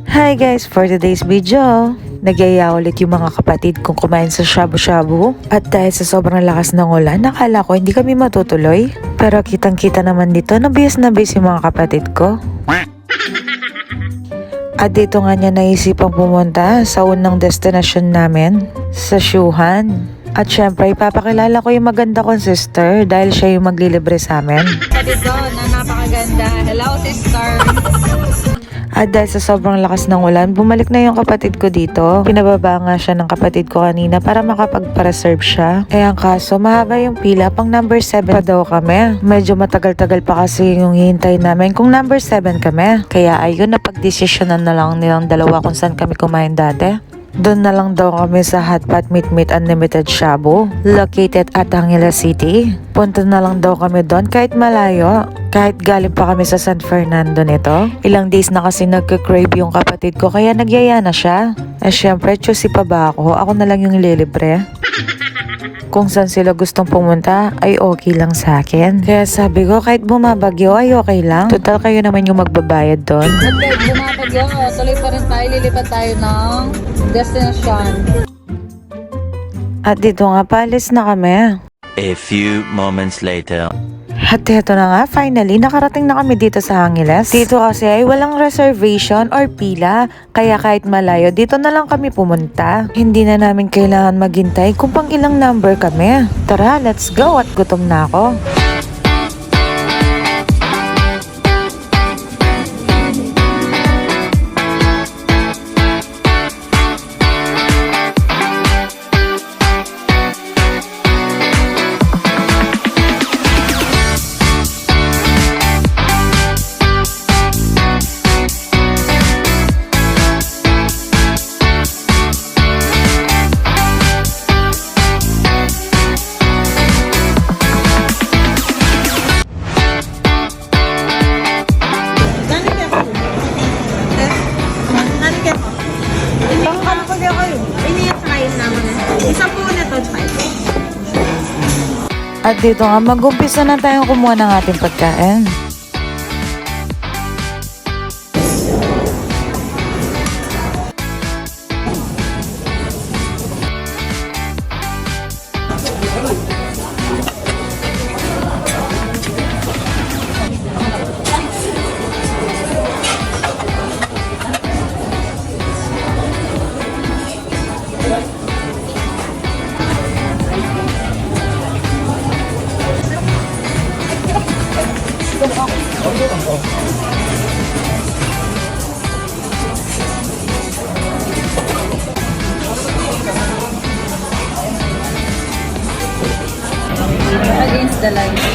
Hi guys! For today's video, nagyaya ulit yung mga kapatid kong kumain sa shabu-shabu. At dahil sa sobrang lakas ng ulan, nakala ko hindi kami matutuloy. Pero kitang-kita naman dito, na bis yung mga kapatid ko. At dito nga niya naisipang pumunta sa unang destination namin, sa Shuhan. At syempre, ipapakilala ko yung maganda kong sister dahil siya yung maglilibre sa amin. Kapatid ko na napakaganda. Hello, sister! At dahil sa sobrang lakas ng ulan, bumalik na yung kapatid ko dito. Pinababa nga siya ng kapatid ko kanina para makapagpa-reserve siya. Eh ang kaso, mahaba yung pila, pang number 7 pa daw kami. Medyo matagal-tagal pa kasi yung hihintay namin kung number 7 kami. Kaya ayun, napag-desisyonan na lang nilang dalawa kung saan kami kumain dati. Doon na lang daw kami sa Hotpot Meat Unlimited Shabu, located at Angeles City. Punta na lang daw kami doon kahit malayo. Kahit galing pa kami sa San Fernando nito. Ilang days na kasi nagka-crave yung kapatid ko kaya nagyaya na siya. Eh syempre, choosy pa ba ako? Ako na lang yung ililibre. Kung saan sila gustong pumunta ay okay lang sa akin. Kaya sabi ko kahit bumabagyo ay okay lang. Total kayo naman yung magbabayad doon. At kahit bumapagyo, tuloy pa rin tayo. Lilipat tayo ng destination. At dito nga, paalis na kami. A few moments later. At eto na nga, finally, nakarating na kami dito sa Angeles. Dito kasi ay walang reservation or pila, kaya kahit malayo, dito na lang kami pumunta. Hindi na namin kailangan maghintay kung pang ilang number kami. Tara, let's go at gutom na ako. At dito nga, mag-umpisa na tayong kumuha ng ating pagkain. Against the light.